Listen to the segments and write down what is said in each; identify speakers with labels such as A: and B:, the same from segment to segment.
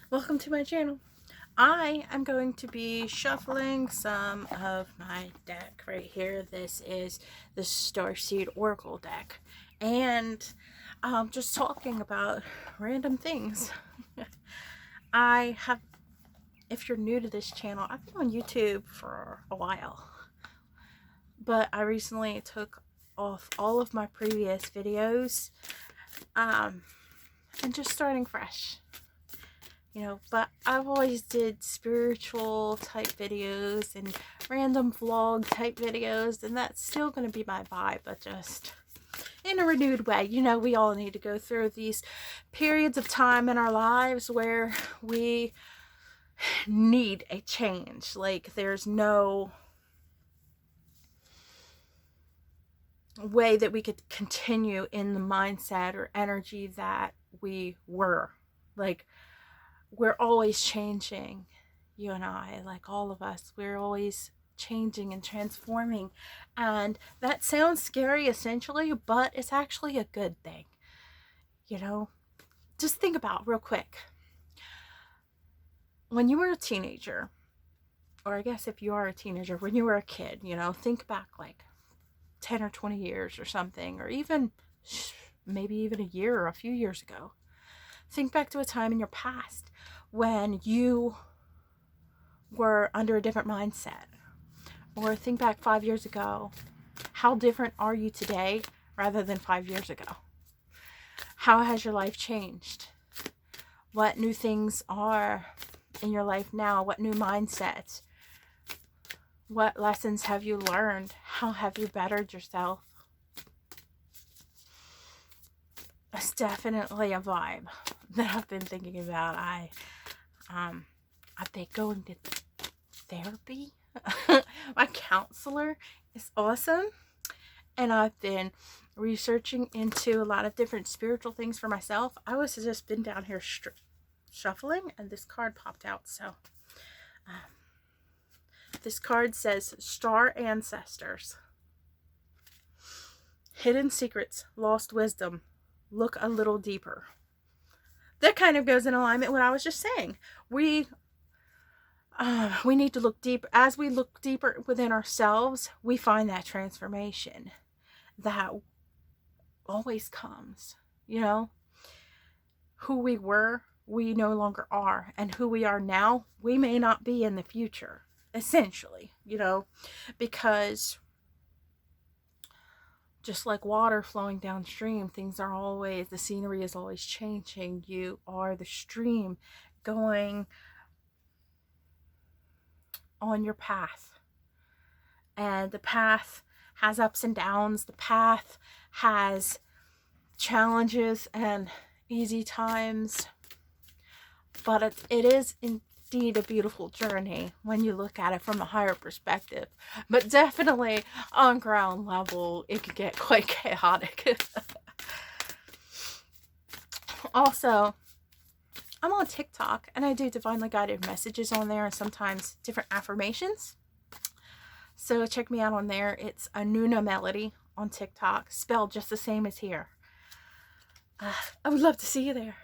A: Welcome to my channel. I am going to be shuffling some of my deck right here. This is the Starseed Oracle deck. And just talking about random things. If you're new to this channel, I've been on YouTube for a while. But I recently took off all of my previous videos and just starting fresh. But I've always did spiritual type videos and random vlog type videos, and that's still going to be my vibe, but just in a renewed way. We all need to go through these periods of time in our lives where we need a change. Like, there's no way that we could continue in the mindset or energy that we were. Like, we're always changing, you and I, like all of us, we're always changing and transforming. And that sounds scary essentially, but it's actually a good thing. Just think about real quick. When you were a teenager, or I guess if you are a teenager, when you were a kid, think back like 10 or 20 years or something, or even maybe even a year or a few years ago. Think back to a time in your past when you were under a different mindset. Or think back 5 years ago. How different are you today rather than 5 years ago? How has your life changed? What new things are in your life now? What new mindsets? What lessons have you learned? How have you bettered yourself? It's definitely a vibe that I've been thinking about. I've been going to therapy. My counselor is awesome, and I've been researching into a lot of different spiritual things for myself. I was just been down here shuffling, and this card popped out. So this card says Star Ancestors. Hidden secrets, lost wisdom. Look a little deeper. That kind of goes in alignment with what I was just saying. We need to look deep. As we look deeper within ourselves, we find that transformation that always comes. Who we were, we no longer are, and who we are now, we may not be in the future, essentially. Because just like water flowing downstream, the scenery is always changing. You are the stream going on your path, and the path has ups and downs. The path has challenges and easy times, but it is indeed a beautiful journey when you look at it from a higher perspective. But definitely on ground level, it can get quite chaotic. Also, I'm on TikTok, and I do divinely guided messages on there, and sometimes different affirmations. So check me out on there. It's AnunnaMelody on TikTok, spelled just the same as here. I would love to see you there.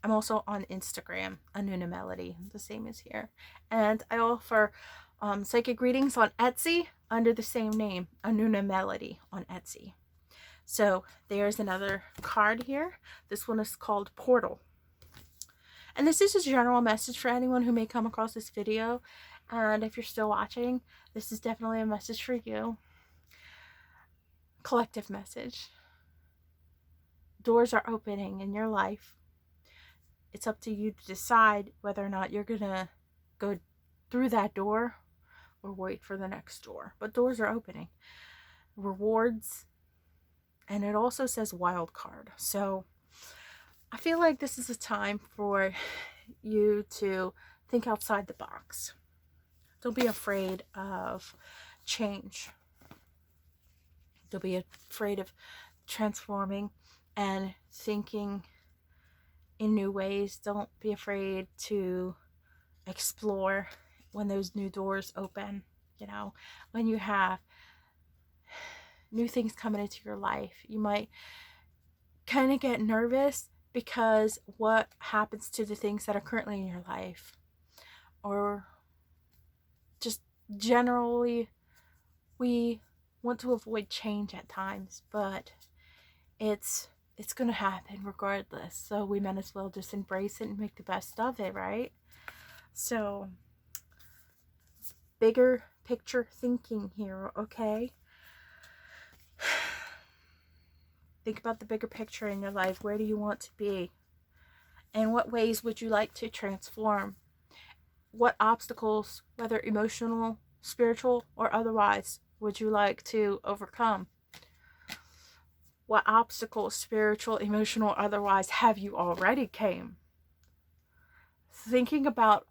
A: I'm also on Instagram, AnunnaMelody, the same as here. And I offer psychic readings on Etsy under the same name, AnunnaMelody on Etsy. So there's another card here. This one is called Portal. And this is a general message for anyone who may come across this video. And if you're still watching, this is definitely a message for you. Collective message. Doors are opening in your life. It's up to you to decide whether or not you're going to go through that door or wait for the next door. But doors are opening. Rewards. And it also says wild card. So I feel like this is a time for you to think outside the box. Don't be afraid of change. Don't be afraid of transforming and thinking in new ways. Don't be afraid to explore when those new doors open. When you have new things coming into your life, you might kind of get nervous Because what happens to the things that are currently in your life, or just generally, we want to avoid change at times, but it's going to happen regardless. So we might as well just embrace it and make the best of it, right? So, bigger picture thinking here, okay? Think about the bigger picture in your life. Where do you want to be? In what ways would you like to transform? What obstacles, whether emotional, spiritual, or otherwise, would you like to overcome? What obstacles, spiritual, emotional, or otherwise, have you already came? Thinking about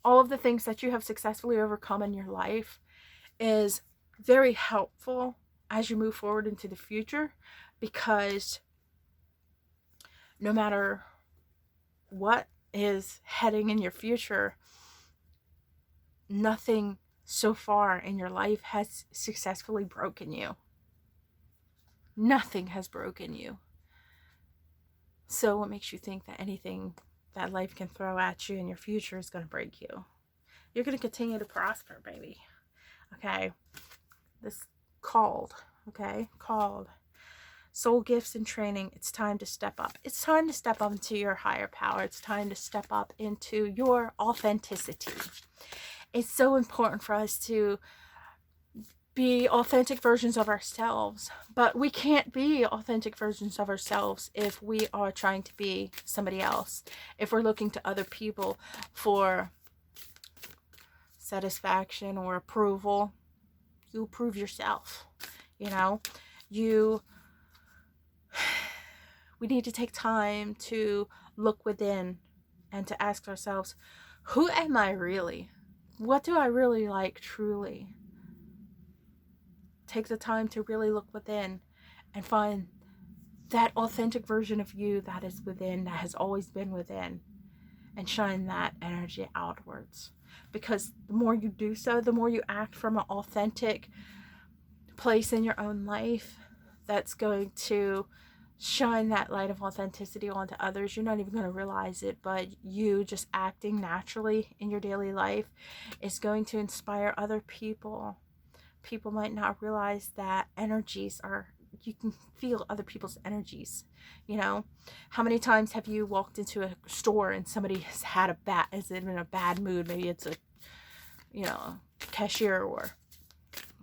A: all of the things that you have successfully overcome in your life is very helpful as you move forward into the future, because no matter what is heading in your future, nothing so far in your life has successfully broken you. Nothing has broken you. So what makes you think that anything that life can throw at you in your future is going to break you? You're going to continue to prosper, baby. Okay? This called soul gifts and training. It's time to step up. It's time to step up into your higher power. It's time to step up into your authenticity. It's so important for us to be authentic versions of ourselves, but we can't be authentic versions of ourselves if we are trying to be somebody else. If we're looking to other people for satisfaction or approval, you approve yourself. We need to take time to look within and to ask ourselves, who am I really? What do I really like truly? Take the time to really look within and find that authentic version of you that is within, that has always been within, and shine that energy outwards. Because the more you do so, the more you act from an authentic place in your own life, that's going to shine that light of authenticity onto others. You're not even going to realize it, but you just acting naturally in your daily life is going to inspire other people. People might not realize that energies are, you can feel other people's energies. How many times have you walked into a store and somebody is in a bad mood? Maybe it's a cashier or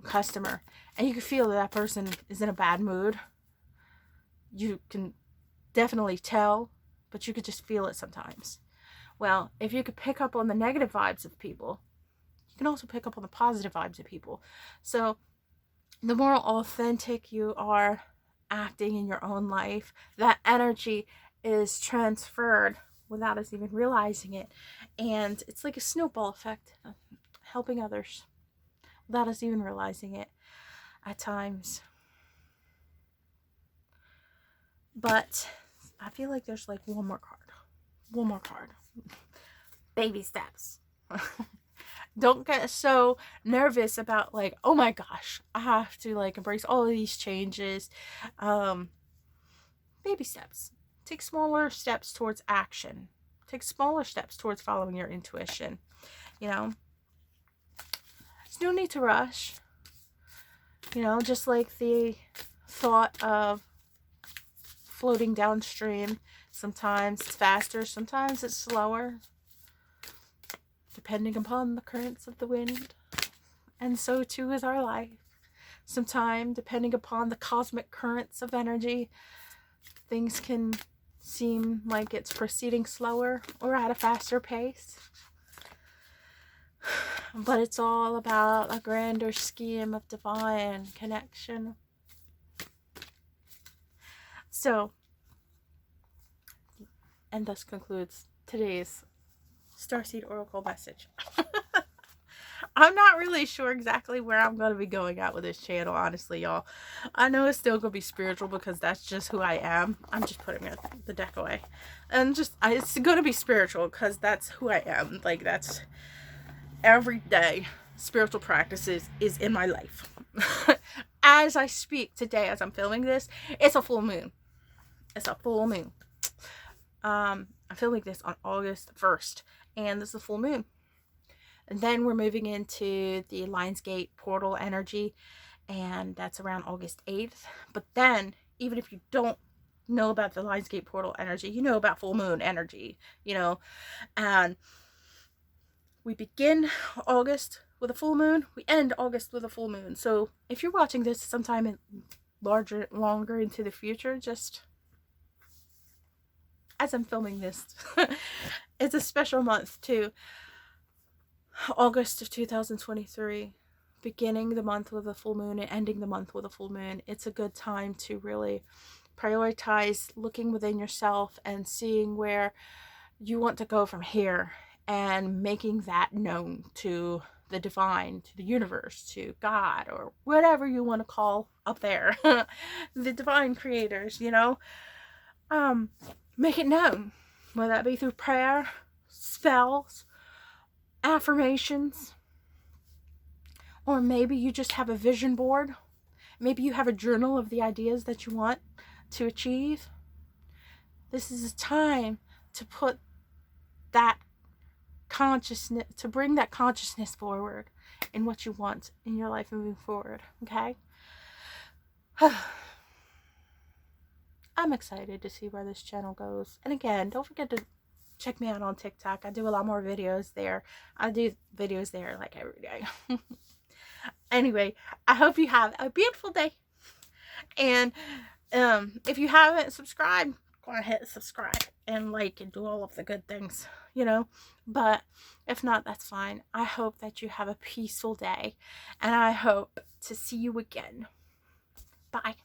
A: customer, and you can feel that person is in a bad mood. You can definitely tell, but you could just feel it sometimes. Well, if you could pick up on the negative vibes of people, you can also pick up on the positive vibes of people. So the more authentic you are acting in your own life, that energy is transferred without us even realizing it. And it's like a snowball effect, helping others without us even realizing it at times. But I feel like there's like one more card. Baby steps. Don't get so nervous about like, oh my gosh, I have to like embrace all of these changes. Baby steps. Take smaller steps towards action. Take smaller steps towards following your intuition. There's no need to rush. Just like the thought of floating downstream. Sometimes it's faster, sometimes it's slower, depending upon the currents of the wind. And so too is our life. Sometimes, depending upon the cosmic currents of energy, things can seem like it's proceeding slower or at a faster pace. But it's all about a grander scheme of divine connection. So, and thus concludes today's Starseed Oracle message. I'm not really sure exactly where I'm going to be going at with this channel, honestly, y'all. I know it's still going to be spiritual because that's just who I am. I'm just putting the deck away. And it's going to be spiritual because that's who I am. Like, that's every day. Spiritual practices is in my life. As I speak today, as I'm filming this, it's a full moon. It's a full moon. I'm filming this on August 1st, and this is a full moon. And then we're moving into the Lionsgate portal energy, and that's around August 8th. But then, even if you don't know about the Lionsgate portal energy, you know about full moon energy, and we begin August with a full moon, we end August with a full moon. So if you're watching this sometime longer into the future, just as I'm filming this, it's a special month too. August of 2023, beginning the month with a full moon and ending the month with a full moon. It's a good time to really prioritize looking within yourself and seeing where you want to go from here, and making that known to the divine, to the universe, to God, or whatever you want to call up there, the divine creators, make it known, whether that be through prayer, spells, affirmations, or maybe you just have a vision board. Maybe you have a journal of the ideas that you want to achieve. This is a time to put that consciousness, to bring that consciousness forward in what you want in your life moving forward, okay? I'm excited to see where this channel goes. And again, don't forget to check me out on TikTok. I do a lot more videos there. I do videos there like every day. Anyway, I hope you have a beautiful day. And if you haven't subscribed, go ahead and subscribe and like and do all of the good things, But if not, that's fine. I hope that you have a peaceful day, and I hope to see you again. Bye.